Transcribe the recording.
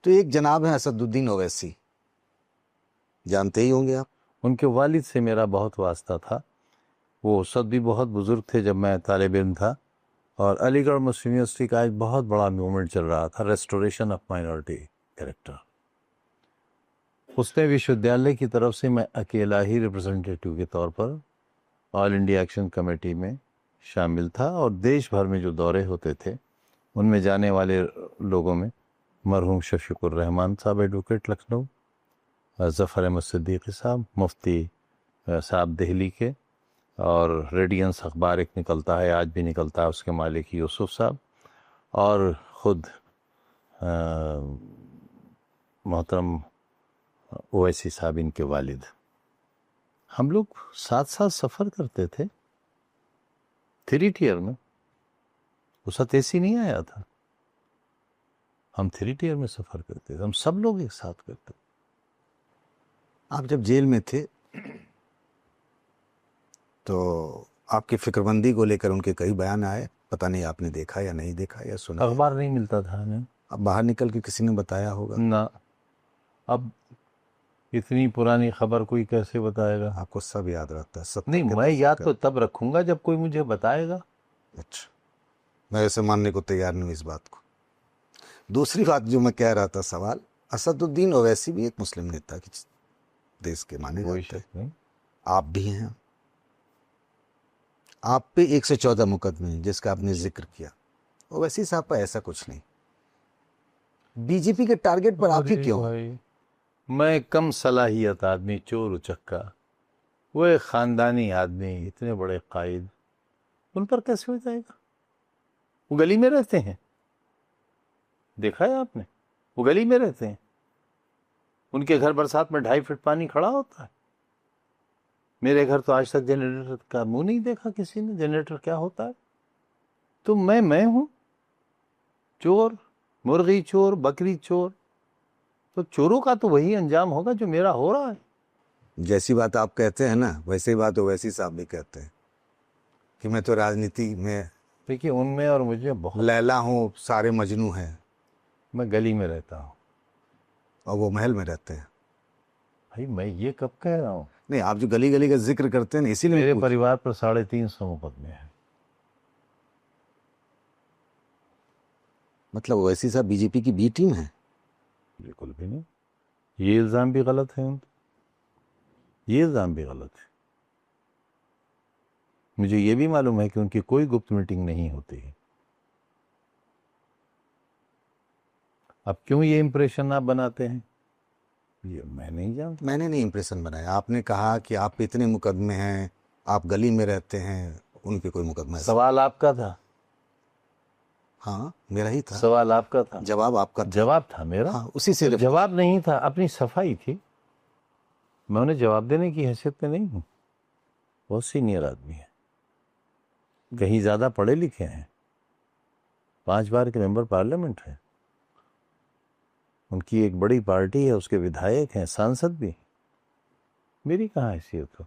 तो एक जनाब है असदुद्दीन ओवैसी, जानते ही होंगे आप। उनके वालिद से मेरा बहुत वास्ता था। वो उस वक्त भी बहुत बुज़ुर्ग थे जब मैं तालिब इल्म था, और अलीगढ़ मुस्लिम यूनिवर्सिटी का एक बहुत बड़ा मूवमेंट चल रहा था, रेस्टोरेशन ऑफ माइनॉरिटी कैरेक्टर। उसने विश्वविद्यालय की तरफ से मैं अकेला ही रिप्रेजेंटेटिव के तौर पर ऑल इंडिया एक्शन कमेटी में शामिल था, और देश भर में जो दौरे होते थे उनमें जाने वाले लोगों में मरहूम शफीकुर रहमान साहब एडवोकेट लखनऊ, ज़फ़र अहमद सिद्दीकी साहब मुफ्ती साहब दिल्ली के, और रेडियंस अखबार एक निकलता है, आज भी निकलता है, उसके मालिक यूसुफ साहब, और ख़ुद मोहतरम ओवैसी साहब इनके वालिद। हम लोग साथ साथ सफ़र करते थे 3 टियर में। उस वक्त एसी नहीं आया था, हम 3 टियर में सफ़र करते थे, हम सब लोग एक साथ करते थे। आप जब जेल में थे तो आपकी फिक्रमंदी को लेकर उनके कई बयान आए, पता नहीं आपने देखा या नहीं देखा या सुना। अखबार नहीं मिलता था हमें। अब बाहर निकल के किसी ने बताया होगा ना, अब इतनी पुरानी खबर कोई कैसे बताएगा। आपको सब याद रहता है, सब नहीं, मैं याद तो तब रखूंगा जब कोई मुझे बताएगा। अच्छा, मैं ऐसे मानने को तैयार नहीं हूँ इस बात को। दूसरी बात जो मैं कह रहा था, सवाल, असदुद्दीन ओवैसी भी एक मुस्लिम नेता की देश के माने जाते हैं, आप भी हैं। आप पे 114 मुकदमे हैं जिसका आपने जिक्र किया, ओवैसी साहब पर ऐसा कुछ नहीं। बीजेपी के टारगेट पर आप ही क्यों? भाई, मैं कम सलाहियत आदमी, चोर उचक्का, वो एक ख़ानदानी आदमी, इतने बड़े कायद, उन पर कैसे हो जाएगा? वो गली में रहते हैं, देखा है आपने, वो गली में रहते हैं, उनके घर बरसात में 2.5 फीट पानी खड़ा होता है। मेरे घर तो आज तक जनरेटर का मुंह नहीं देखा किसी ने, जनरेटर क्या होता है। तो मैं हूं चोर, मुर्गी चोर, बकरी चोर, तो चोरों का तो वही अंजाम होगा जो मेरा हो रहा है। जैसी बात आप कहते हैं ना, वैसी बात ओवैसी साहब भी कहते हैं कि मैं तो राजनीति में, देखिए, उनमें और मुझे बहुत, लैला हूँ, सारे मजनू हैं। मैं गली में रहता हूँ और वो महल में रहते हैं। भाई, मैं ये कब कह रहा हूँ? नहीं, आप जो गली गली का जिक्र करते हैं ना, इसीलिए मेरे परिवार पर 350 मुकदमे हैं। मतलब ओवैसी साहब बीजेपी की बी टीम है? बिल्कुल भी नहीं, ये इल्ज़ाम भी गलत है ये इल्ज़ाम भी गलत है। मुझे ये भी मालूम है कि उनकी कोई गुप्त मीटिंग नहीं होती है। अब क्यों ये इंप्रेशन आप बनाते हैं, ये मैं नहीं जानता। मैंने नहीं इंप्रेशन बनाया, आपने कहा कि आप पे इतने मुकदमे हैं, आप गली में रहते हैं, उन पे कोई मुकदमा है? सवाल आपका था। हाँ, मेरा ही था। सवाल आपका था, जवाब आपका था। जवाब था मेरा। हाँ, उसी से तो जवाब नहीं था, अपनी सफाई थी। मैं उन्हें जवाब देने की हैसियत में नहीं हूँ। बहुत सीनियर आदमी है, कहीं ज़्यादा पढ़े लिखे हैं, 5 बार के मेंबर पार्लियामेंट हैं, उनकी एक बड़ी पार्टी है, उसके विधायक हैं, सांसद भी। मेरी कहाँ हैसियत हो?